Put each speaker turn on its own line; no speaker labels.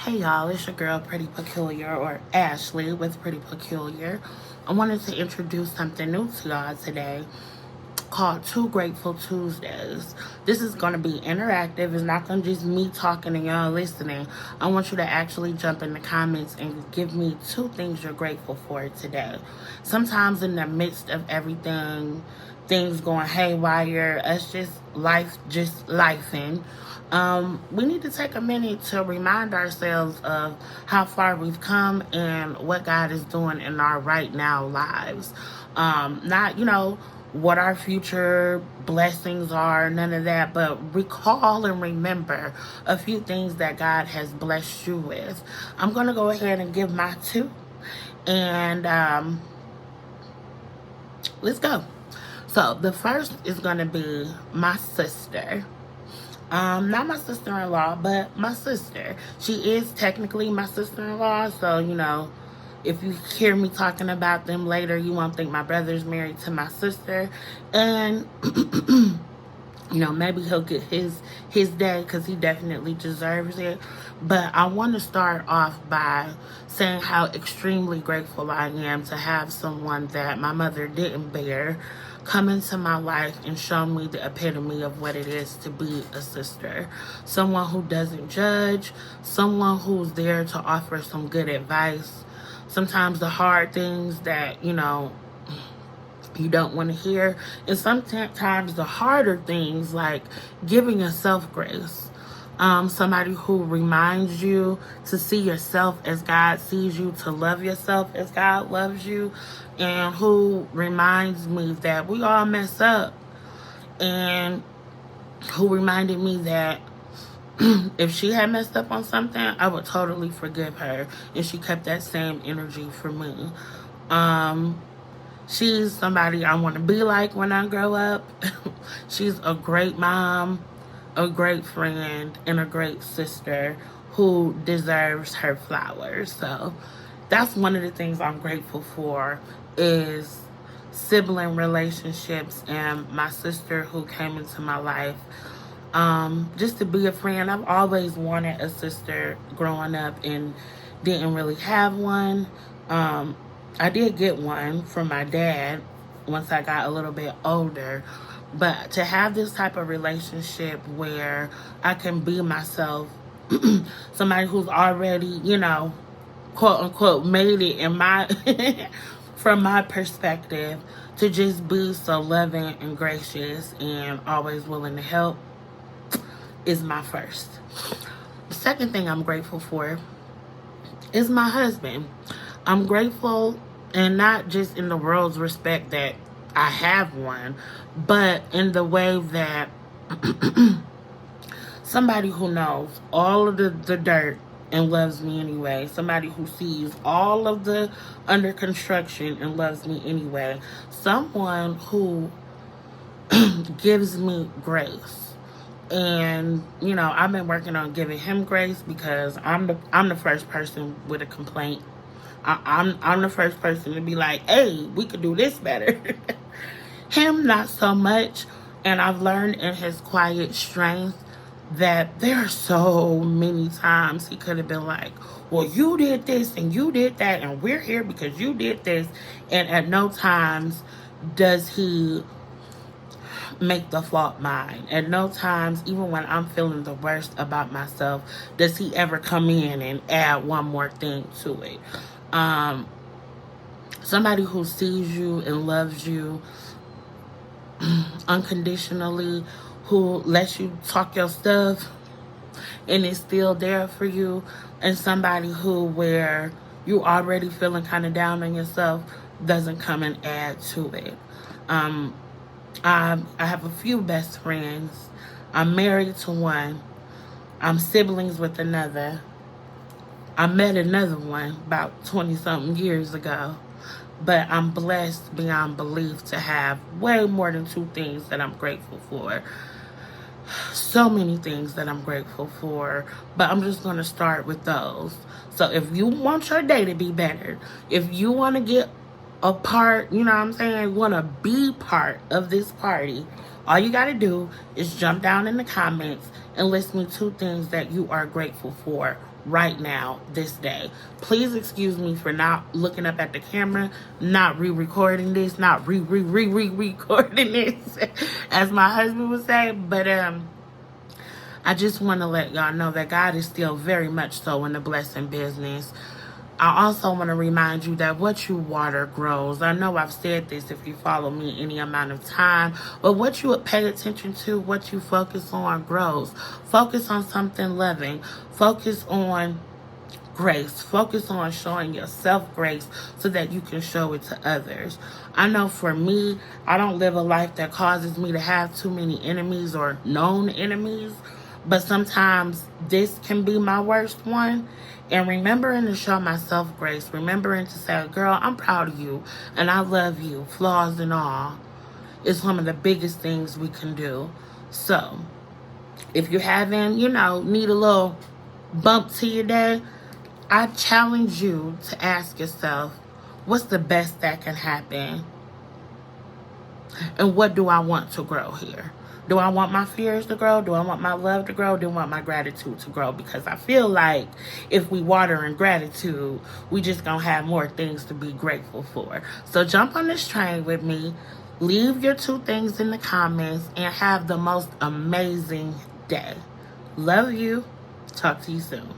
Hey y'all, it's your girl Pretty Peculiar, or Ashley with Pretty Peculiar. I wanted to introduce something new to y'all today called Two Grateful Tuesdays. This is going to be interactive. It's not going to just me talking and y'all listening. I want you to actually jump in the comments and give me two things you're grateful for today. Sometimes in the midst of everything, things going haywire, us just lifing. We need to take a minute to remind ourselves of how far we've come and what God is doing in our right now lives. Not, what our future blessings are, none of that, but recall and remember a few things that God has blessed you with. I'm going to go ahead and give my two, and let's go. So the first is going to be my sister. Not my sister-in-law, but my sister. She is technically my sister-in-law, so, if you hear me talking about them later, you won't think my brother's married to my sister. And, maybe he'll get his day because he definitely deserves it. But I want to start off by saying how extremely grateful I am to have someone that my mother didn't bear come into my life and show me the epitome of what it is to be a sister. Someone who doesn't judge, someone who's there to offer some good advice. Sometimes the hard things that, you don't want to hear. And sometimes the harder things, like giving yourself grace. Somebody who reminds you to see yourself as God sees you, to love yourself as God loves you, and who reminds me that we all mess up, and who reminded me that if she had messed up on something, I would totally forgive her, and she kept that same energy for me. She's somebody I want to be like when I grow up. She's a great mom, a great friend, and a great sister who deserves her flowers. So that's one of the things I'm grateful for, is sibling relationships and my sister who came into my life. Just to be a friend. I've always wanted a sister growing up and didn't really have one. I did get one from my dad once I got a little bit older, but to have this type of relationship where I can be myself, somebody who's already, quote unquote, made it in my, from my perspective, to just be so loving and gracious and always willing to help, is my first. The second thing I'm grateful for is my husband. I'm grateful, and not just in the world's respect that I have one, but in the way that somebody who knows all of the dirt and loves me anyway. Somebody who sees all of the under construction and loves me anyway. Someone who gives me grace. And, I've been working on giving him grace because I'm the first person with a complaint. I'm the first person to be like, hey, we could do this better. Him, not so much. And I've learned in his quiet strength that there are so many times he could have been like, well, you did this and you did that, and we're here because you did this. And at no times does he make the fault mine. At no times, even when I'm feeling the worst about myself, does he ever come in and add one more thing to it. Somebody who sees you and loves you unconditionally, who lets you talk your stuff and is still there for you, and somebody who, where you already feeling kind of down on yourself, doesn't come and add to it. I have a few best friends. I'm married to one. I'm siblings with another. I met another one about 20-something years ago. But I'm blessed beyond belief to have way more than two things that I'm grateful for. So many things that I'm grateful for. But I'm just going to start with those. So if you want your day to be better, if you want to get a part, you know what I'm saying, want to be part of this party, all you got to do is jump down in the comments and list me two things that you are grateful for right now, this day. Please excuse me for not looking up at the camera, not re-recording this, not re-recording this, as my husband would say. But I just want to let y'all know that God is still very much so in the blessing business. I also want to remind you that what you water grows. I know I've said this if you follow me any amount of time, but what you pay attention to, what you focus on grows. Focus on something loving. Focus on grace. Focus on showing yourself grace so that you can show it to others. I know for me, I don't live a life that causes me to have too many enemies or known enemies, but sometimes this can be my worst one. And remembering to show myself grace, remembering to say, girl, I'm proud of you and I love you, flaws and all, is one of the biggest things we can do. So if you're having, need a little bump to your day, I challenge you to ask yourself, what's the best that can happen? And what do I want to grow here? Do I want my fears to grow? Do I want my love to grow? Do I want my gratitude to grow? Because I feel like if we water in gratitude, we just gonna have more things to be grateful for. So jump on this train with me. Leave your 2 things in the comments and have the most amazing day. Love you. Talk to you soon.